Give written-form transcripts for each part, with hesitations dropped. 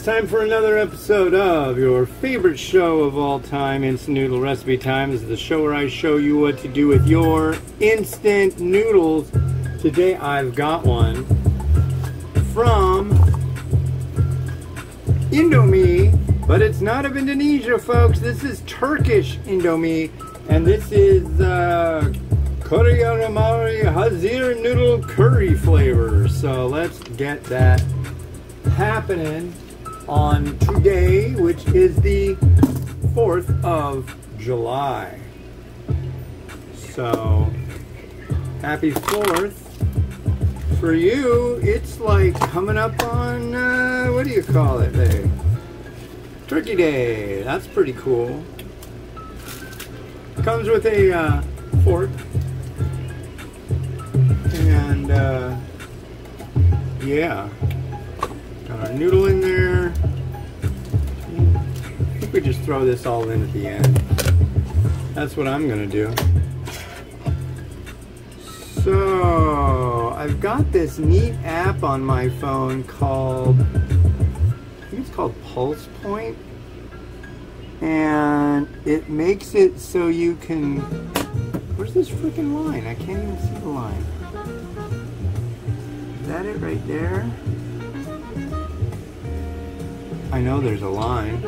time for another episode of your favorite show of all time, Instant Noodle Recipe Time. This is the show where I show you what to do with your instant noodles. Today I've got one from Indomie, but it's not of Indonesia, folks. This is Turkish Indomie, and this is Kori Aromali Hazir noodle curry flavor. So let's get that happening on today, which is the 4th of July. So happy 4th for you. It's like coming up on what do you call it there? Turkey Day. That's pretty cool. Comes with a fork and yeah, got our noodle in there. I think we just throw this all in at the end. That's what I'm gonna do. So I've got this neat app on my phone called, I think it's called Pulse Point, and it makes it so you can, where's this freaking line? I can't even see the line. Is that it right there? I know there's a line.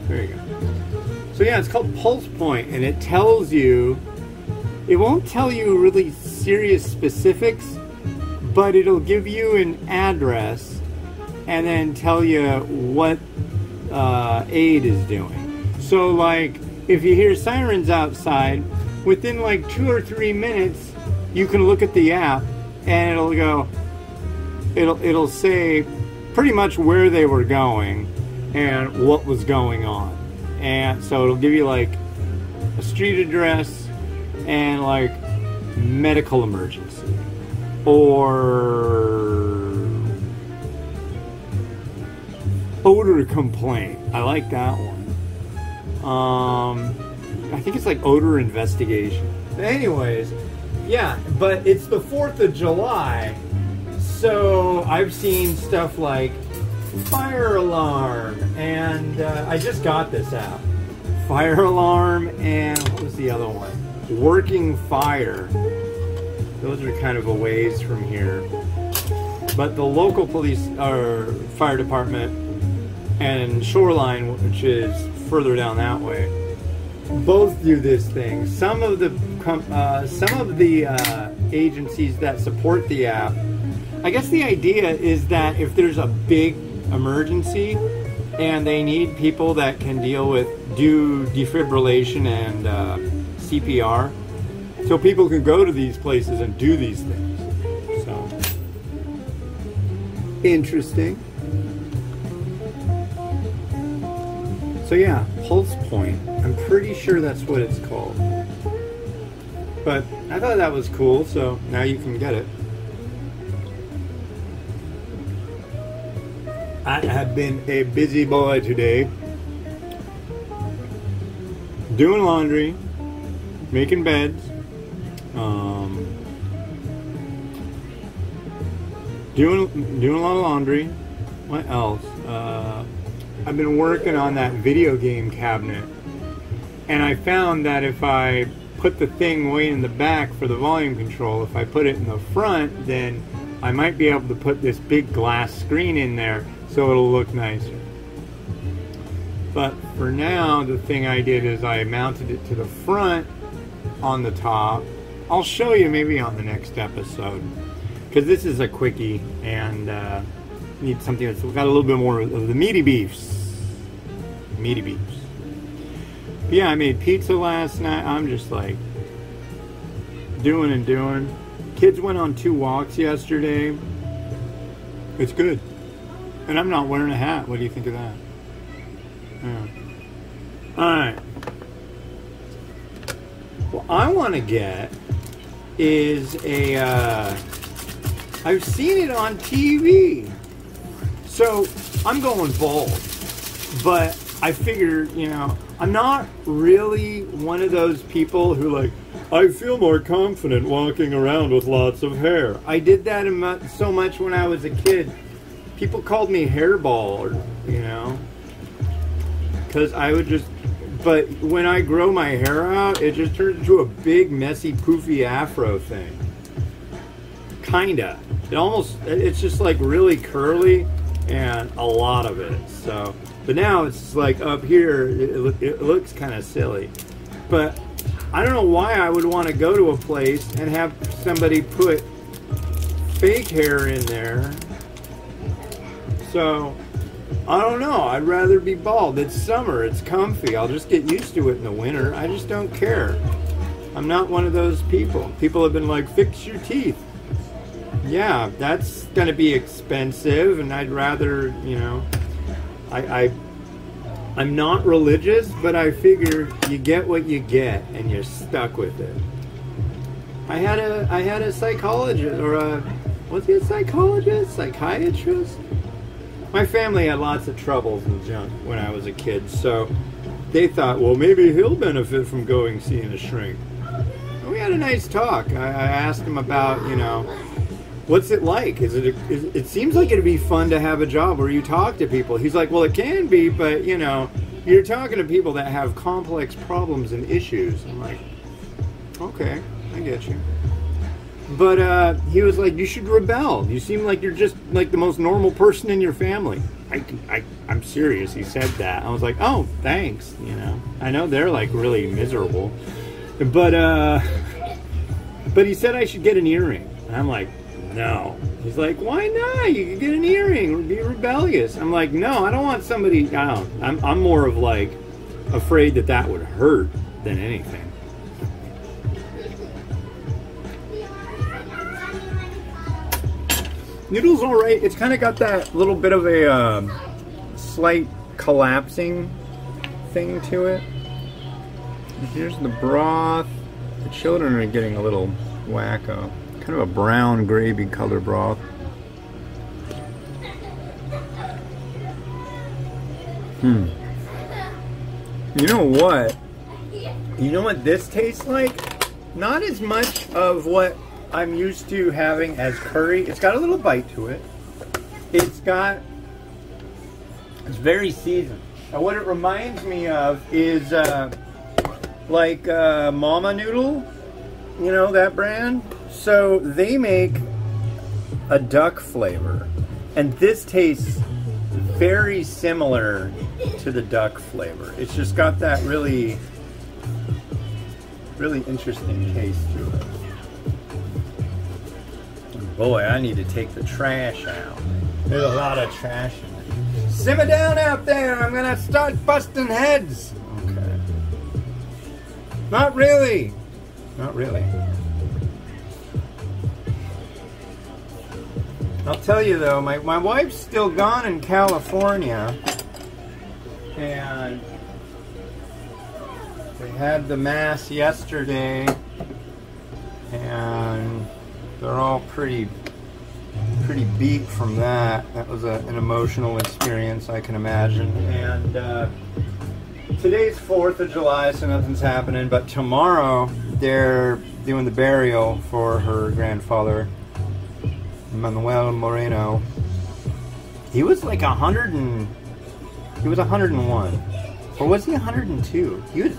There you go. So yeah, it's called Pulse Point, and it tells you, it won't tell you really serious specifics, but it'll give you an address and then tell you what aid is doing. So like, if you hear sirens outside, within like 2 or 3 minutes, you can look at the app and it'll go, it'll say pretty much where they were going and what was going on. And so it'll give you like a street address and like medical emergency or odor complaint. I like that one. I think it's like odor investigation. Anyways, yeah, but it's the 4th of July, so I've seen stuff like fire alarm, and I just got this app. Fire alarm, and what was the other one? Working fire. Those are kind of a ways from here. But the local police or fire department and Shoreline, which is further down that way, both do this thing. Some of the agencies that support the app, I guess the idea is that if there's a big emergency and they need people that can do defibrillation and CPR, so people can go to these places and do these things. So interesting. So yeah, Pulse Point. I'm pretty sure that's what it's called. But I thought that was cool, so now you can get it. I have been a busy boy today. Doing laundry, making beds, doing a lot of laundry. What else? I've been working on that video game cabinet, and I found that if I put the thing way in the back for the volume control, if I put it in the front, then I might be able to put this big glass screen in there so it'll look nicer. But for now, the thing I did is I mounted it to the front on the top. I'll show you maybe on the next episode, because this is a quickie and need something that's got a little bit more of the meaty beefs. Meaty beefs. But yeah, I made pizza last night. I'm just like doing and doing. Kids went on 2 walks yesterday. It's good. And I'm not wearing a hat. What do you think of that? Yeah. Alright. What I want to get is a I've seen it on TV. So I'm going bald, but I figured, you know, I'm not really one of those people who like, I feel more confident walking around with lots of hair. I did that so much when I was a kid. People called me hairball, or, you know, because I would just, but when I grow my hair out, it just turns into a big, messy, poofy afro thing. Kinda. It's just like really curly and a lot of it. So, but now it's like up here, it looks kind of silly. But I don't know why I would want to go to a place and have somebody put fake hair in there. So, I don't know. I'd rather be bald. It's summer. It's comfy. I'll just get used to it in the winter. I just don't care. I'm not one of those people. People have been like, fix your teeth. Yeah, that's going to be expensive, and I'd rather, you know, I'm not religious, but I figure you get what you get, and you're stuck with it. I had a psychologist, or was he a psychologist? Psychiatrist? My family had lots of troubles and junk when I was a kid, so they thought, well, maybe he'll benefit from seeing a shrink. And we had a nice talk. I asked him about, you know, what's it like? It seems like it'd be fun to have a job where you talk to people. He's like, well, it can be, but, you know, you're talking to people that have complex problems and issues. I'm like, okay, I get you. But he was like, you should rebel. You seem like you're just like the most normal person in your family. I'm serious. He said that. I was like, oh, thanks. You know, I know they're like really miserable. But he said I should get an earring. And I'm like, no. He's like, why not? You could get an earring or be rebellious. I'm like, no, I don't want somebody. I'm more of like afraid that would hurt than anything. Noodle's alright. It's kind of got that little bit of a slight collapsing thing to it. Here's the broth. The children are getting a little wacko. Kind of a brown gravy color broth. You know what? You know what this tastes like? Not as much of what I'm used to having as curry. It's got a little bite to it. It's very seasoned. And what it reminds me of is like Mama Noodle, you know, that brand? So they make a duck flavor, and this tastes very similar to the duck flavor. It's just got that really, really interesting taste to it. Boy, I need to take the trash out. There's a lot of trash in it. Simmer down out there, I'm gonna start busting heads. Okay. Not really. Not really. I'll tell you though, my wife's still gone in California, and they had the mass yesterday, and they're all pretty beat from that. That was an emotional experience, I can imagine. And today's 4th of July, so nothing's happening, but tomorrow they're doing the burial for her grandfather, Manuel Moreno. He was like 101. Or was he 102? He was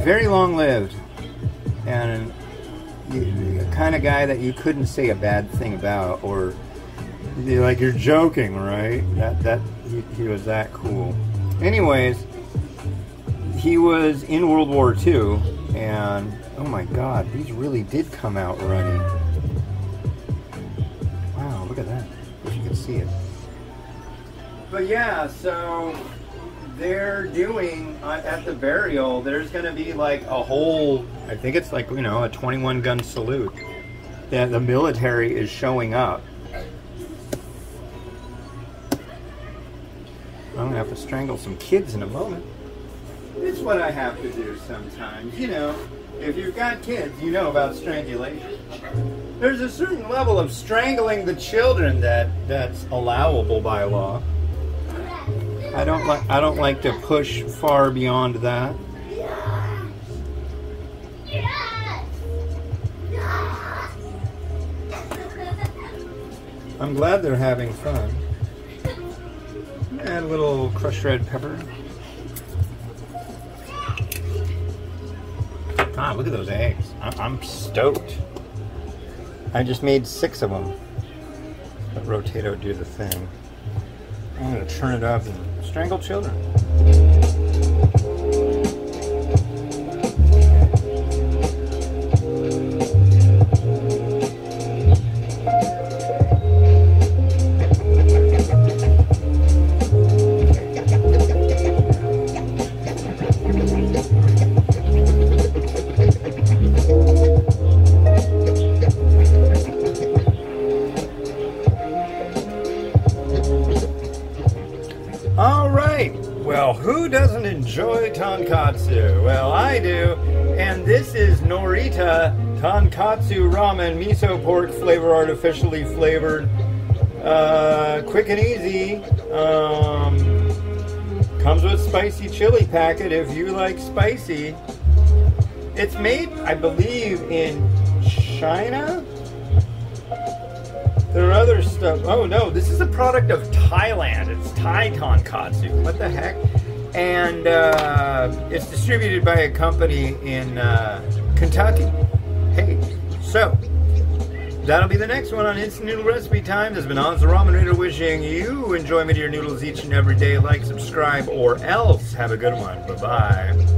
very long lived, and the kind of guy that you couldn't say a bad thing about, or like, you're joking, right? He was that cool. Anyways, he was in World War II, and oh my God, these really did come out runny. Wow, look at that. Wish you could see it. But yeah, so they're doing, at the burial, there's going to be like a whole, I think it's like, you know, a 21 gun salute. That the military is showing up. I'm going to have to strangle some kids in a moment. It's what I have to do sometimes. You know, if you've got kids, you know about strangulation. There's a certain level of strangling the children that's allowable by law. I don't like to push far beyond that. I'm glad they're having fun. Add a little crushed red pepper. Ah, look at those eggs. I'm stoked. I just made 6 of them. Let Rotato do the thing. I'm going to turn it up and strangle children. Well, who doesn't enjoy tonkatsu? Well, I do, and this is Norita Tonkatsu Ramen Miso Pork Flavor Artificially Flavored. Quick and easy. Comes with spicy chili packet if you like spicy. It's made, I believe, in China? There are other stuff. Oh no, this is a product of Thailand. It's Thai tonkatsu. What the heck? And it's distributed by a company in Kentucky. Hey, so that'll be the next one on Instant Noodle Recipe Time. This has been Oz the Ramen Raider wishing you enjoyment of your noodles each and every day. Like, subscribe, or else. Have a good one. Bye-bye.